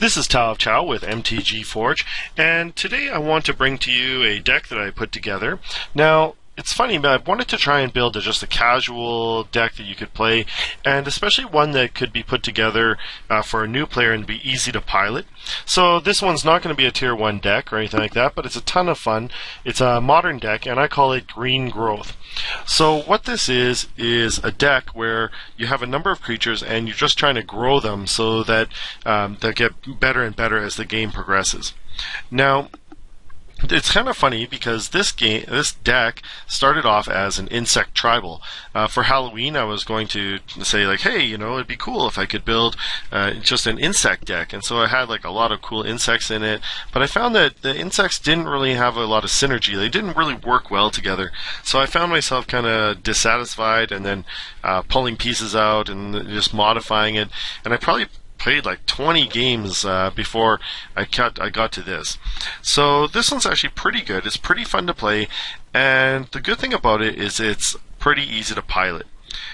This is Tao of Chow with MTG Forge, and today I want to bring to you a deck that I put together. Now, it's funny, but I wanted to try and build just a casual deck that you could play, and especially one that could be put together for a new player and be easy to pilot. So this one's not going to be a tier 1 deck or anything like that, but it's a ton of fun. It's a modern deck, and I call it Green Growth. So what this is a deck where you have a number of creatures and you're just trying to grow them so that they'll get better and better as the game progresses. Now, it's kind of funny because this deck started off as an insect tribal. For Halloween, I was going to say like, hey, you know, it'd be cool if I could build just an insect deck, and so I had like a lot of cool insects in it. But I found that the insects didn't really have a lot of synergy. They didn't really work well together. So I found myself kind of dissatisfied, and then pulling pieces out and just modifying it. And I probably played like 20 games before I got to this. So this one's actually pretty good. It's pretty fun to play, and the good thing about it is it's pretty easy to pilot.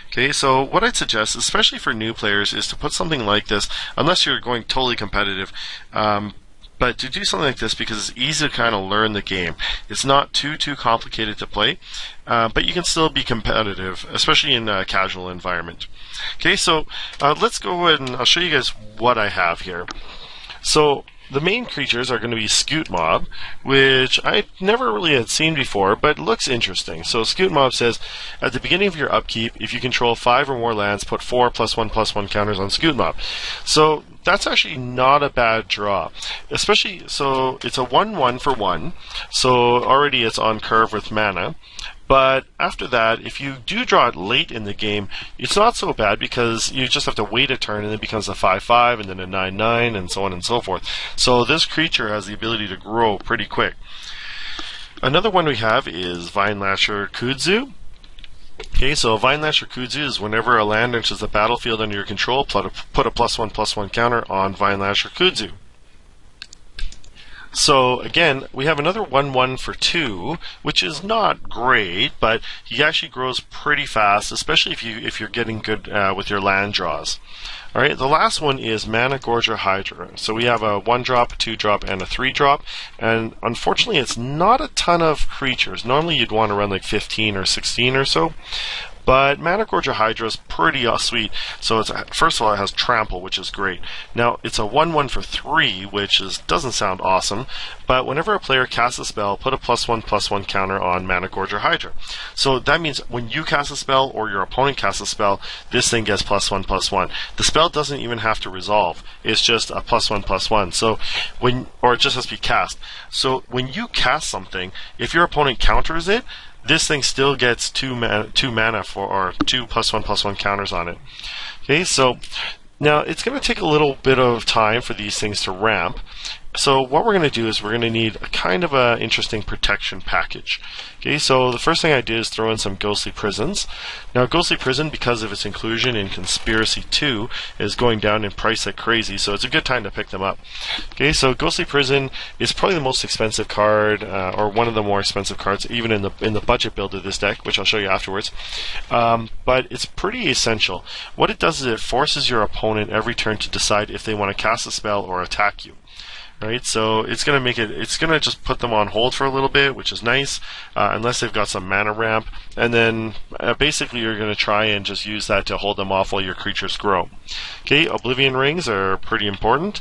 Okay, so what I'd suggest, especially for new players, is to put something like this, unless you're going totally competitive, but to do something like this because it's easy to kind of learn the game. It's not too complicated to play, but you can still be competitive, especially in a casual environment. Okay, so let's go ahead and I'll show you guys what I have here. So the main creatures are going to be Scoot Mob, which I never really had seen before, but looks interesting. So Scoot Mob says, at the beginning of your upkeep, if you control 5 or more lands, put 4 +1/+1 counters on Scoot Mob. So that's actually not a bad draw. Especially, so it's a 1/1 for 1, so already it's on curve with mana. But after that, if you do draw it late in the game, it's not so bad because you just have to wait a turn and it becomes a 5/5 and then a 9/9 and so on and so forth. So this creature has the ability to grow pretty quick. Another one we have is Vinelasher Kudzu. Okay, so Vinelasher Kudzu is whenever a land enters the battlefield under your control, put a +1/+1 counter on Vinelasher Kudzu. So again, we have another 1/1 for 2, which is not great, but he actually grows pretty fast, especially if you're getting good with your land draws. All right, the last one is Mana Gorger Hydra. So we have a 1-drop, a 2-drop, and a 3-drop, and unfortunately, it's not a ton of creatures. Normally, you'd want to run like 15 or 16 or so. But Mana Gorger Hydra is pretty sweet. So it's first of all, it has Trample, which is great. Now it's a 1/1 for 3, which doesn't sound awesome. But whenever a player casts a spell, put a +1/+1 counter on Mana Gorger Hydra. So that means when you cast a spell or your opponent casts a spell, this thing gets +1/+1. The spell doesn't even have to resolve. It's just a +1/+1. So or it just has to be cast. So when you cast something, if your opponent counters it, this thing still gets 2 mana for, or 2 +1/+1 counters on it. Okay, so now it's going to take a little bit of time for these things to ramp. So what we're going to do is we're going to need a kind of an interesting protection package. Okay, so the first thing I did is throw in some Ghostly Prisons. Now Ghostly Prison, because of its inclusion in Conspiracy 2, is going down in price like crazy, so it's a good time to pick them up. Okay, so Ghostly Prison is probably the most expensive card, or one of the more expensive cards, even in the budget build of this deck, which I'll show you afterwards. But it's pretty essential. What it does is it forces your opponent every turn to decide if they want to cast a spell or attack you. Right, so it's going to just put them on hold for a little bit, which is nice, unless they've got some mana ramp, and then basically you're going to try and just use that to hold them off while your creatures grow. Okay, Oblivion Rings are pretty important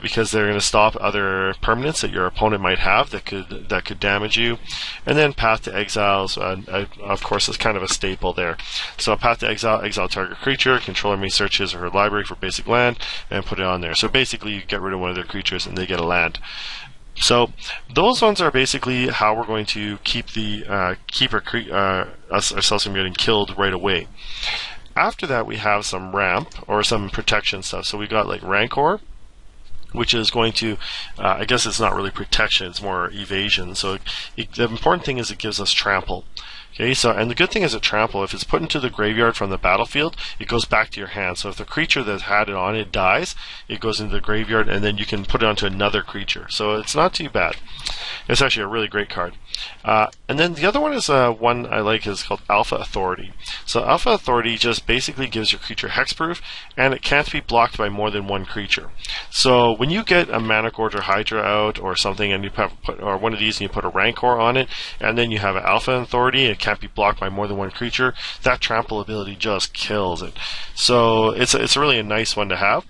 because they're going to stop other permanents that your opponent might have that could damage you, and then Path to Exiles, of course, is kind of a staple there. So Path to exile target creature, controller may search his or her library for basic land and put it on there. So basically, you get rid of one of their creatures and they get a land. So those ones are basically how we're going to keep ourselves from getting killed right away. After that, we have some ramp or some protection stuff. So we got like Rancor, which is going to, I guess it's not really protection, it's more evasion. So the important thing is it gives us Trample. Okay, so, and the good thing is a Trample, if it's put into the graveyard from the battlefield, it goes back to your hand. So if the creature that had it on it dies, it goes into the graveyard, and then you can put it onto another creature. So it's not too bad. It's actually a really great card. And then the other one is one I like is called Alpha Authority. So Alpha Authority just basically gives your creature hexproof, and it can't be blocked by more than one creature. So when you get a Mana Gorger Hydra out or something, and you put or one of these, and you put a Rancor on it, and then you have an Alpha Authority, and it can't be blocked by more than one creature, that trample ability just kills it. So it's really a nice one to have.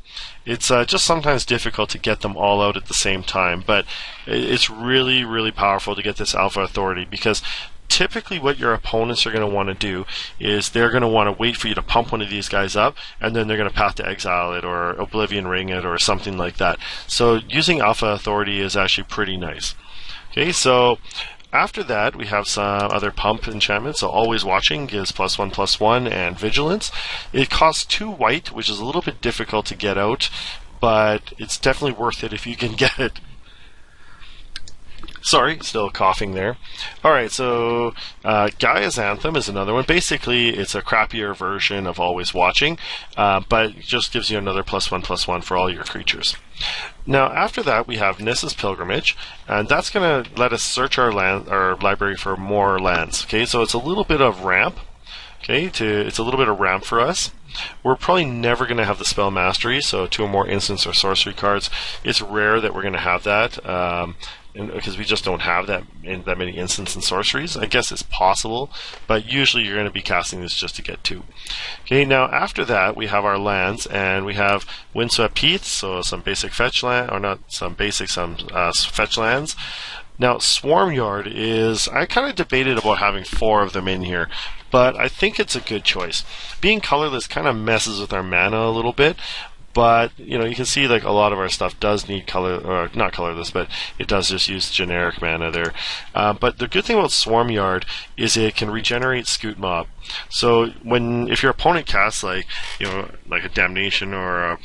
It's just sometimes difficult to get them all out at the same time, but it's really, really powerful to get this Alpha Authority, because typically what your opponents are going to want to do is they're going to want to wait for you to pump one of these guys up, and then they're going to Path to Exile it or Oblivion Ring it or something like that. So using Alpha Authority is actually pretty nice. Okay, so after that, we have some other pump enchantments. So Always Watching gives +1/+1 and Vigilance. It costs 2 white, which is a little bit difficult to get out, but it's definitely worth it if you can get it. Sorry, still coughing there. Alright, so Gaia's Anthem is another one. Basically, it's a crappier version of Always Watching, but it just gives you another +1/+1 for all your creatures. Now, after that, we have Nissa's Pilgrimage, and that's going to let us search our library for more lands. Okay, so it's a little bit of ramp. Okay, it's a little bit of ramp for us. We're probably never going to have the Spell Mastery, so 2 or more instance or sorcery cards. It's rare that we're going to have that, because we just don't have that many instants and sorceries. I guess it's possible, but usually you're going to be casting this just to get 2. Okay, now after that we have our lands, and we have Windswept Heath, so some basic fetch land, or not some basic, some fetch lands. Now Swarmyard is, I kind of debated about having 4 of them in here, but I think it's a good choice. Being colorless kind of messes with our mana a little bit, but you know, you can see like a lot of our stuff does need color, or not colorless, but it does just use generic mana there. But the good thing about Swarmyard is it can regenerate Scoot Mob. So if your opponent casts like a Damnation or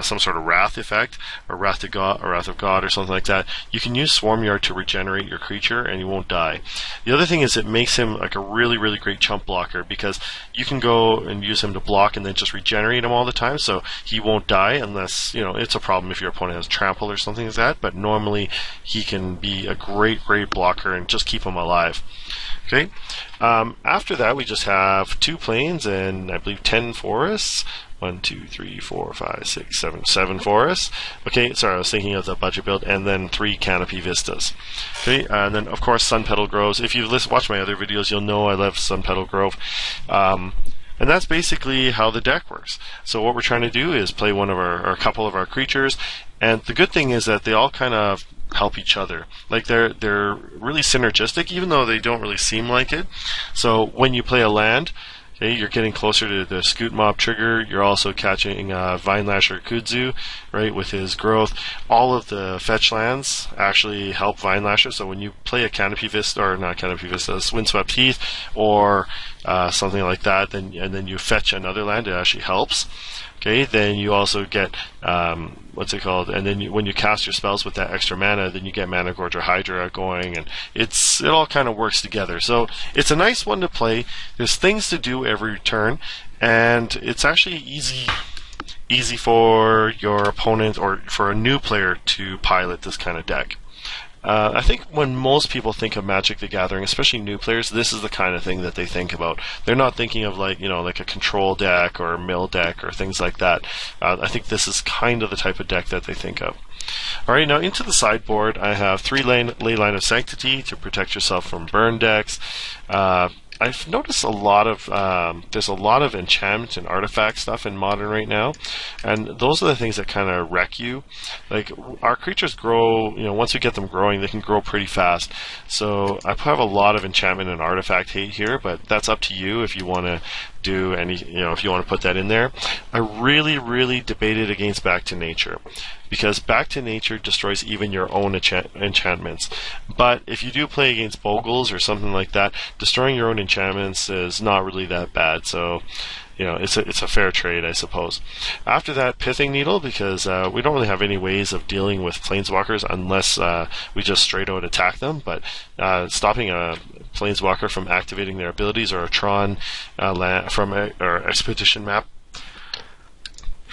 some sort of Wrath effect, or Wrath of God or something like that, you can use Swarmyard to regenerate your creature and you won't die. The other thing is it makes him like a really, really great chump blocker, because you can go and use him to block and then just regenerate him all the time, so he won't die unless, it's a problem if your opponent has trample or something like that, but normally he can be a great blocker and just keep him alive. Okay. After that, we just have 2 plains and I believe 10 forests. 1, 2, 3, 4, 5, 6, 7 forests. Okay, sorry, I was thinking of the budget build, and then 3 canopy vistas. Okay, and then of course Sun Petal Groves. If you've watched my other videos, you'll know I love Sun Petal Grove. And that's basically how the deck works. So what we're trying to do is play one of or a couple of our creatures, and the good thing is that they all kind of help each other. Like they're really synergistic, even though they don't really seem like it. So when you play a land, okay, you're getting closer to the Scoot Mob trigger. You're also catching Vinelasher Kudzu, right, with his growth. All of the fetch lands actually help Vinelasher. So when you play a Canopy Vista, or not Canopy Vista, Windswept Heath, or something like that, and then you fetch another land, it actually helps. Okay, then you also get what's it called? And then when you cast your spells with that extra mana, then you get Mana Gorger Hydra going, and it all kind of works together. So it's a nice one to play. There's things to do every turn, and it's actually easy for your opponent or for a new player to pilot this kind of deck. I think when most people think of Magic the Gathering, especially new players, this is the kind of thing that they think about. They're not thinking of like a control deck or a mill deck or things like that. I think this is kind of the type of deck that they think of. Alright, now into the sideboard, I have 3 Ley Line of Sanctity to protect yourself from burn decks. I've noticed there's a lot of enchantment and artifact stuff in Modern right now, and those are the things that kind of wreck you. Like, our creatures grow, once we get them growing, they can grow pretty fast. So I have a lot of enchantment and artifact hate here, but that's up to you if you want to do any, if you want to put that in there. I really debated against Back to Nature, because Back to Nature destroys even your own enchantments. But if you do play against Bogles or something like that, destroying your own enchantments is not really that bad. So, it's a fair trade, I suppose. After that, Pithing Needle, because we don't really have any ways of dealing with Planeswalkers unless we just straight out attack them. But stopping a Planeswalker from activating their abilities, or a Tron or Expedition map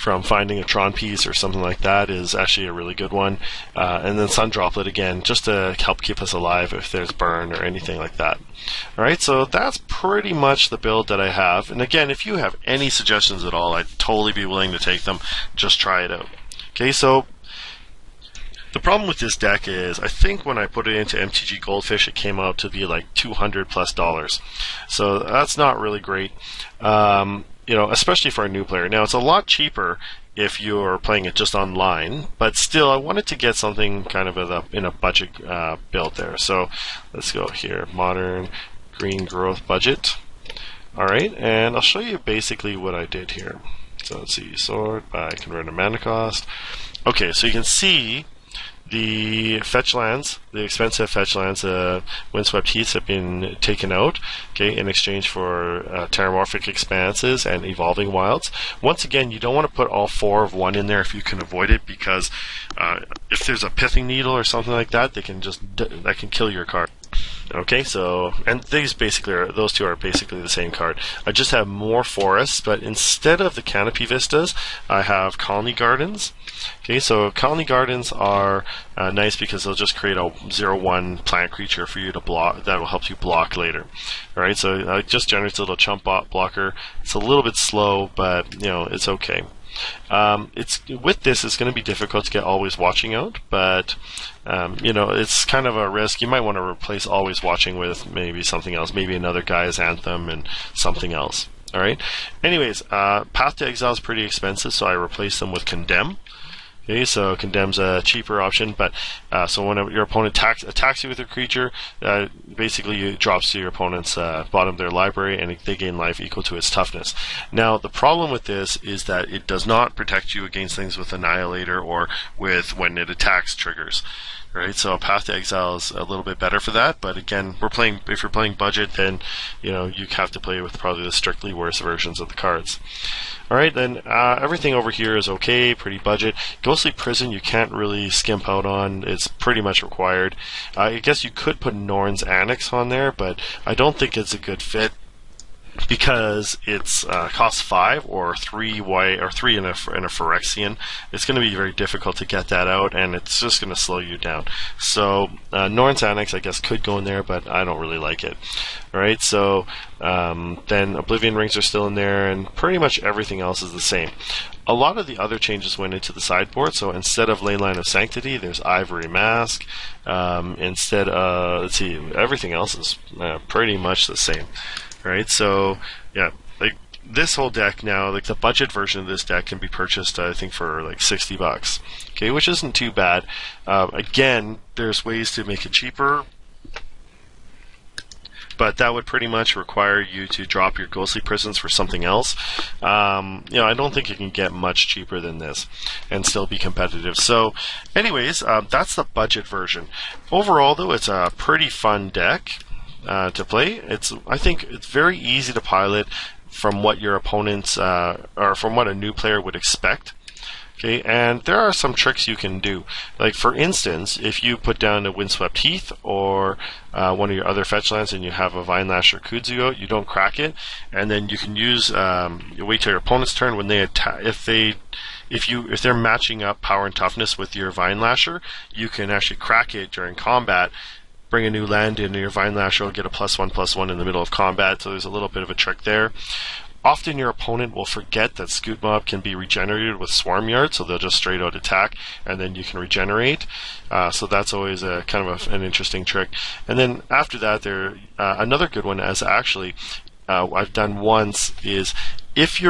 from finding a Tron piece or something like that is actually a really good one. And then Sun Droplet again, just to help keep us alive if there's burn or anything like that. Alright, so that's pretty much the build that I have. And again, if you have any suggestions at all, I'd totally be willing to take them. Just try it out. Okay, so the problem with this deck is, I think when I put it into MTG Goldfish, it came out to be like $200+. So that's not really great, especially for a new player. Now, it's a lot cheaper if you're playing it just online, but still, I wanted to get something kind of in a budget build there. So let's go here, Modern Green Growth Budget. All right, and I'll show you basically what I did here. So let's see, sort by convert to mana cost. Okay, so you can see the fetch lands, the expensive fetch lands, Windswept Heaths have been taken out, okay, in exchange for Terramorphic Expanses and Evolving Wilds. Once again, you don't want to put all 4 of one in there if you can avoid it, because if there's a Pithing Needle or something like that, that can kill your card. Okay, so, and those two are basically the same card. I just have more forests, but instead of the Canopy Vistas, I have Colony Gardens. Okay, so Colony Gardens are nice because they'll just create a 0/1 plant creature for you to block, that will help you block later. Alright, so it just generates a little chump blocker. It's a little bit slow, but, it's okay. With this, it's going to be difficult to get Always Watching out, but it's kind of a risk. You might want to replace Always Watching with maybe something else, maybe another Gaia's Anthem and something else. All right. Anyways, Path to Exile is pretty expensive, so I replaced them with Condemn. Okay, so Condemn's a cheaper option, but so when your opponent attacks you with a creature, basically it drops to your opponent's bottom of their library, and they gain life equal to its toughness. Now, the problem with this is that it does not protect you against things with Annihilator or with when it attacks triggers. Right, so Path to Exile is a little bit better for that, but again, if you're playing budget, then you have to play with probably the strictly worse versions of the cards. Alright, then everything over here is okay, pretty budget. Ghostly Prison you can't really skimp out on, it's pretty much required. I guess you could put Norn's Annex on there, but I don't think it's a good fit, because it's costs 5 or 3 white or 3 in a Phyrexian. It's going to be very difficult to get that out, and it's just going to slow you down. So Norn's Annex, I guess, could go in there, but I don't really like it. All right, so then Oblivion Rings are still in there, and pretty much everything else is the same. A lot of the other changes went into the sideboard, so instead of Leyline of Sanctity, there's Ivory Mask. Instead, let's see, everything else is pretty much the same. Right, so yeah, like this whole deck now, like the budget version of this deck can be purchased, I think, for like $60. Okay, which isn't too bad. Again, there's ways to make it cheaper, but that would pretty much require you to drop your Ghostly Prisons for something else. I don't think you can get much cheaper than this and still be competitive. So, anyways, that's the budget version. Overall, though, it's a pretty fun deck to play. I think it's very easy to pilot from what your opponents or from what a new player would expect. Okay, and there are some tricks you can do. Like, for instance, if you put down a Windswept Heath or one of your other fetch lands and you have a Vine Lasher Kudzu out, you don't crack it, and then you can use you wait till your opponent's turn. When they attack, if they're matching up power and toughness with your Vine Lasher, you can actually crack it during combat. Bring a new land in, your Vine Lasher will get a +1/+1 in the middle of combat, so there's a little bit of a trick there. Often your opponent will forget that Scoot Mob can be regenerated with Swarm Yard, so they'll just straight out attack, and then you can regenerate. So that's always a kind of an interesting trick. And then after that, another good one, as actually I've done once, is if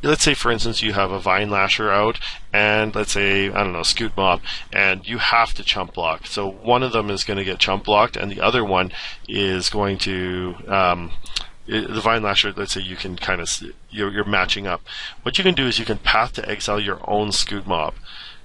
let's say for instance you have a Vine Lasher out, and let's say, I don't know, Scoot Mob, and you have to chump block. So one of them is going to get chump blocked, and the other one is going to, the Vine Lasher, let's say you can kind of, you're matching up. What you can do is you can Path to Exile your own Scoot Mob.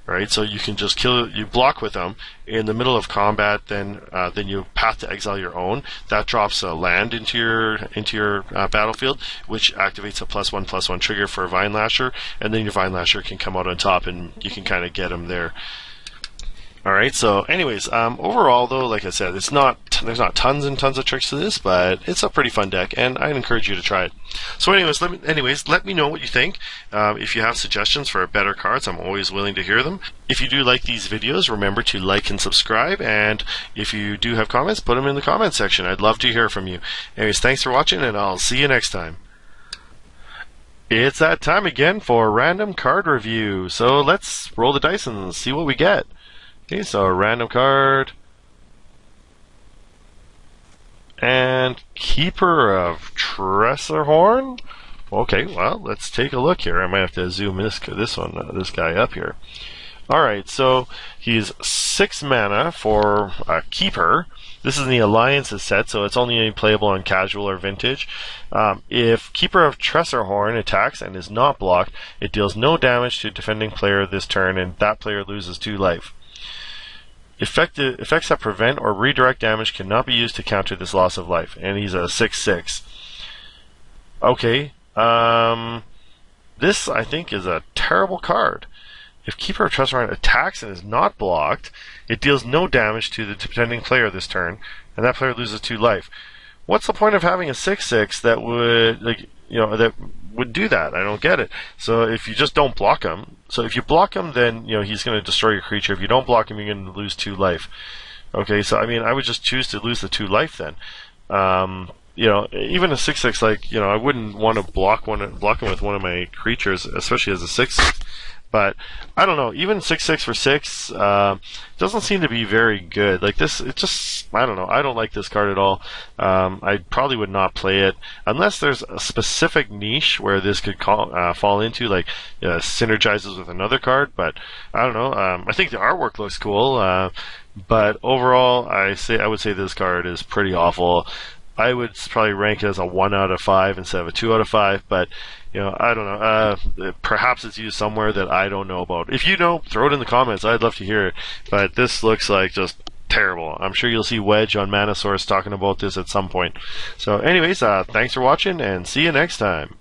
Right, so you can just you block with them in the middle of combat. Then you Path to Exile your own. That drops a land into your battlefield, which activates a +1/+1 trigger for a Vine Lasher, and then your Vine Lasher can come out on top, and you can kind of get them there. All right. So, anyways, overall though, like I said, there's not tons and tons of tricks to this, but it's a pretty fun deck, and I'd encourage you to try it. So, let me know what you think. If you have suggestions for better cards, I'm always willing to hear them. If you do like these videos, remember to like and subscribe. And if you do have comments, put them in the comments section. I'd love to hear from you. Anyways, thanks for watching, and I'll see you next time. It's that time again for a random card review. So let's roll the dice and see what we get. Okay, so a random card. And Keeper of Tressorhorn. Okay, well, let's take a look here. I might have to zoom this guy up here. Alright, so he's 6 mana for a Keeper. This is in the Alliances set, so it's only playable on Casual or Vintage. If Keeper of Tressorhorn attacks and is not blocked, it deals no damage to defending player this turn, and that player loses 2 life. Effects that prevent or redirect damage cannot be used to counter this loss of life, and he's a 6/6. Okay, this I think is a terrible card. If Keeper of Tressorhorn attacks and is not blocked, it deals no damage to the defending player this turn, and that player loses 2 life. What's the point of having a 6/6 that would that would do that? I don't get it. So if you just don't block him, so if you block him, then he's going to destroy your creature. If you don't block him, you're going to lose 2 life. Okay, so I mean, I would just choose to lose the 2 life then. Even a 6/6, I wouldn't want to block him with one of my creatures, especially as a 6/6. But I don't know. Even 6/6 for 6 doesn't seem to be very good. Like this, I don't know. I don't like this card at all. I probably would not play it unless there's a specific niche where this could fall into, like synergizes with another card. But I don't know. I think the artwork looks cool. But overall, I would say this card is pretty awful. I would probably rank it as a 1 out of 5 instead of a 2 out of 5. But I don't know. Perhaps it's used somewhere that I don't know about. If you know, throw it in the comments. I'd love to hear it. But this looks like just terrible. I'm sure you'll see Wedge on Mana Source talking about this at some point. So anyways, thanks for watching, and see you next time.